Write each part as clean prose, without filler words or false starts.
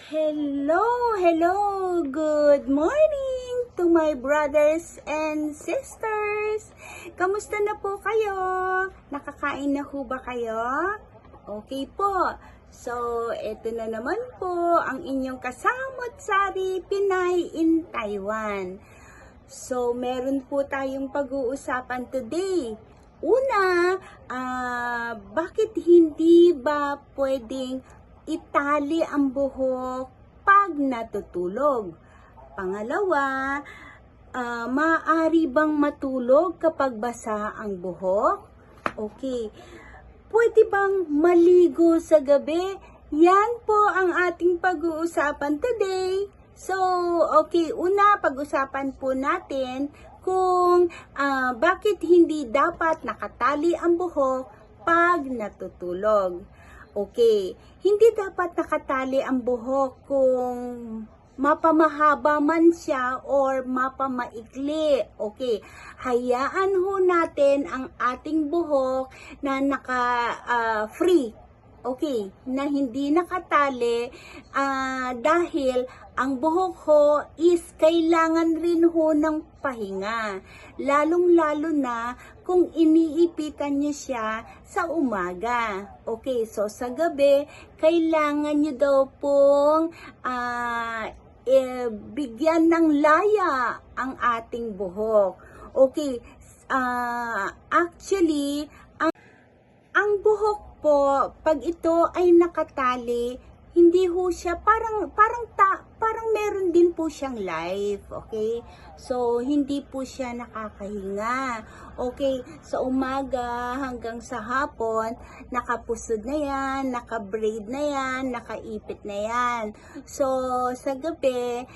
Hello, hello, good morning to my brothers and sisters. Kamusta na po kayo? Nakakain na ho ba kayo? Okay po. So, eto na naman po ang inyong kasamot-sari Pinay in Taiwan. So, meron po tayong pag-uusapan today. Una, bakit hindi ba pwedeng itali ang buhok pag natutulog? Pangalawa, maaari bang matulog kapag basa ang buhok? Okay. Pwede bang maligo sa gabi? Yan po ang ating pag-uusapan today. So, okay, una pag-usapan po natin kung bakit hindi dapat nakatali ang buhok pag natutulog. Okay, hindi dapat nakatali ang buhok kung mapamahaba man siya or mapamaikli. Okay, hayaan ho natin ang ating buhok na naka-free. Okay, na hindi nakatali dahil ang buhok ho is kailangan rin ho ng pahinga. Lalong-lalo na kung iniipitan nyo siya sa umaga. Okay, so sa gabi, kailangan nyo daw pong bigyan ng laya ang ating buhok. Okay, actually, ang buhok po, pag ito ay nakatali, hindi ho siya, parang meron din po siyang life, okay? So, hindi po siya nakakahinga. Okay, sa umaga hanggang sa hapon, nakapusod na yan, nakabraid na yan, nakaipit na yan. So, sa gabi,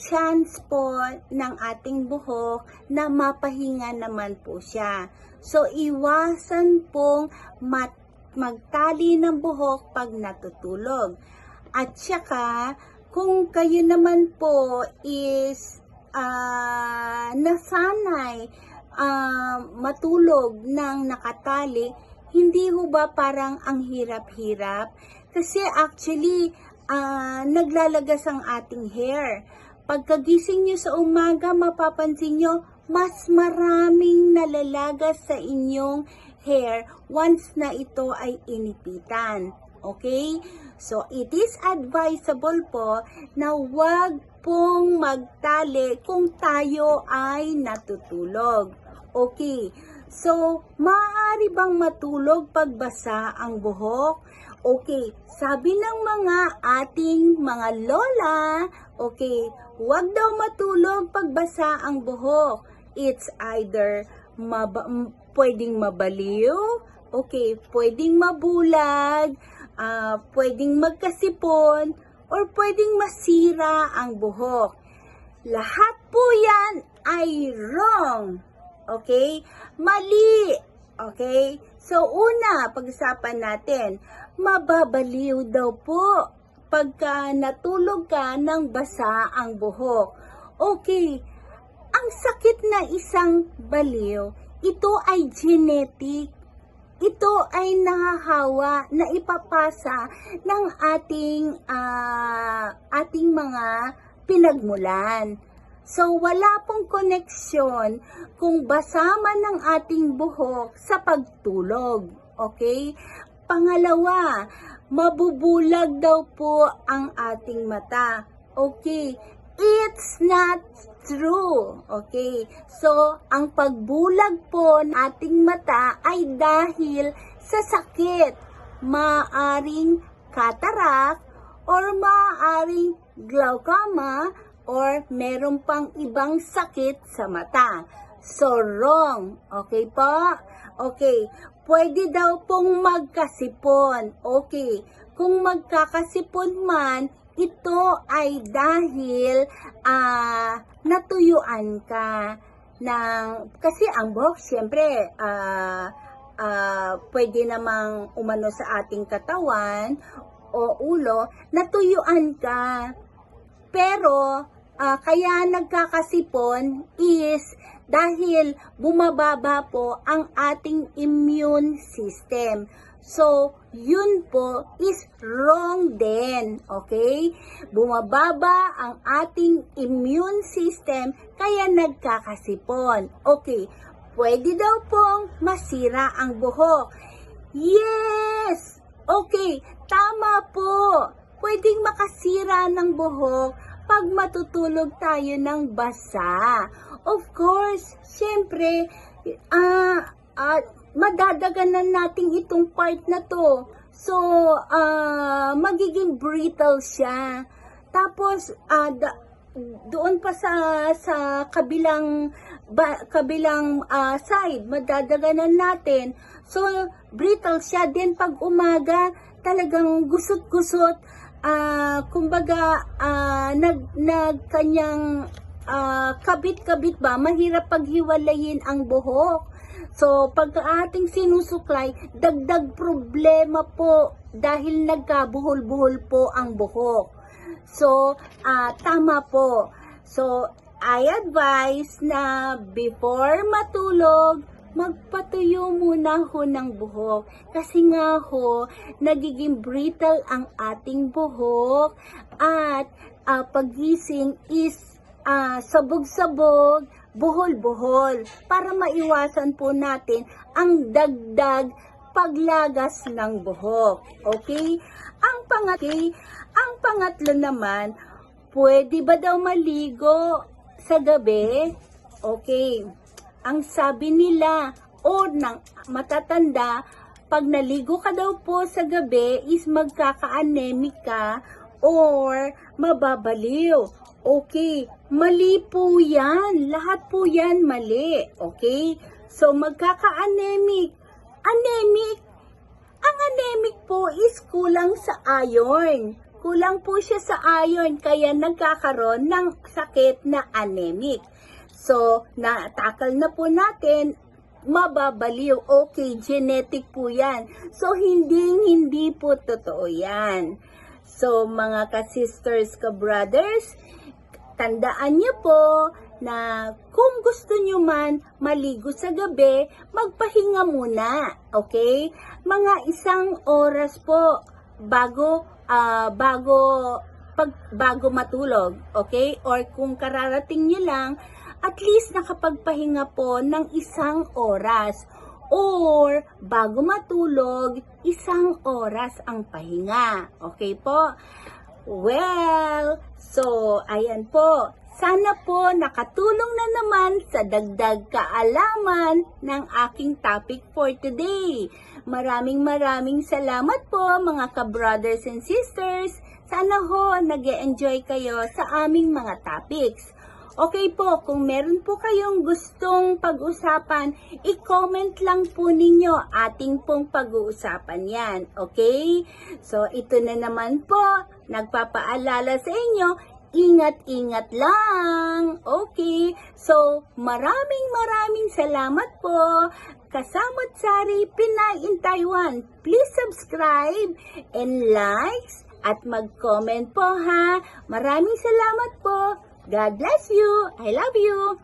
chance po ng ating buhok na mapahinga naman po siya. So, iwasan pong magtali ng buhok pag natutulog. At saka, kung kayo naman po is nasanay matulog ng nakatali, hindi ho ba parang ang hirap-hirap? Kasi actually, naglalagas ang ating hair. Pagkagising nyo sa umaga, mapapansin nyo, mas maraming nalalagas sa inyong hair once na ito ay inipitan. Okay? So, it is advisable po na wag pong magtali kung tayo ay natutulog. Okay. So, maaari bang matulog pag basa ang buhok? Okay. Sabi ng ating mga lola, okay, wag daw matulog pag basa ang buhok. It's either pwedeng mabaliw, okay, pwedeng mabulag, pwedeng magkasipon, or pwedeng masira ang buhok. Lahat po yan ay wrong. Okay? Mali. Okay? So, una, pag-usapan natin, mababaliw daw po pagka natulog ka ng basa ang buhok. Okay, ang sakit na isang baliw, ito ay genetic. Ito ay nahahawa na ipapasa ng ating mga pinagmulan. So, wala pong koneksyon kung basa man ng ating buhok sa pagtulog. Okay? Pangalawa, mabubulag daw po ang ating mata. Okay? It's not true. Okay? So, ang pagbulag po ng ating mata ay dahil sa sakit. Maaring cataract or maaring glaucoma or meron pang ibang sakit sa mata. So, wrong. Okay po? Okay. Pwede daw pong magkasipon. Okay. Kung magkakasipon man, ito ay dahil natuyuan ka ng, kasi ang buhok syempre pwede namang umano sa ating katawan o ulo, natuyuan ka. Pero kaya nagkakasipon is dahil bumababa po ang ating immune system. So, yun po is wrong din. Okay? Bumababa ang ating immune system kaya nagkakasipon. Okay. Pwede daw pong masira ang buhok. Yes! Okay, tama po. Pwedeng makasira ng buhok pag matutulog tayo ng basa. Of course, syempre, madadaganan natin itong part na to. So, magiging brittle siya. Tapos, doon pa sa kabilang side, madadaganan natin. So, brittle siya. Then, pag umaga, talagang gusot-gusot. Kumbaga, kanyang kabit-kabit ba, mahirap paghiwalayin ang buhok. So, pag ating sinusuklay, dagdag problema po dahil nagkabuhol-buhol po ang buhok. So, tama po. So, I advise na before matulog, magpatuyo muna ho ng buhok. Kasi nga ho, nagiging brittle ang ating buhok at pagising is sabog-sabog, buhol-buhol para maiwasan po natin ang dagdag paglagas ng buhok. Okay? Ang pangatlo naman, pwede ba daw maligo sa gabi? Okay. Ang sabi nila o ng matatanda, pag naligo ka daw po sa gabi is magkaka-anemic ka or mababaliw. Okay, mali po yan. Lahat po yan mali. Okay? So, magkaka-anemic. Ang anemic po is kulang sa iron. Kulang po siya sa iron, kaya nagkakaroon ng sakit na anemic. So, natakal na po natin, mababaliw. Okay, genetic po yan. So, hindi po totoo yan. So, mga ka-sisters, ka-brothers, tandaan niyo po na kung gusto niyo man maligo sa gabi, magpahinga muna. Okay? Mga 1 oras po bago matulog. Okay? Or kung kararating niyo lang, at least nakapagpahinga po ng 1 oras. Or, bago matulog, 1 oras ang pahinga. Okay po? Well, so, ayan po. Sana po nakatulong na naman sa dagdag kaalaman ng aking topic for today. Maraming salamat po mga ka-brothers and sisters. Sana ho nag-e-enjoy kayo sa aming mga topics. Okay po, kung meron po kayong gustong pag-usapan, i-comment lang po ninyo, ating pong pag-uusapan yan. Okay? So, ito na naman po, nagpapaalala sa inyo, ingat-ingat lang. Okay? So, maraming salamat po. Kasamot Sari, Pinay in Taiwan. Please subscribe and likes at mag-comment po ha. Maraming salamat po. God bless you. I love you.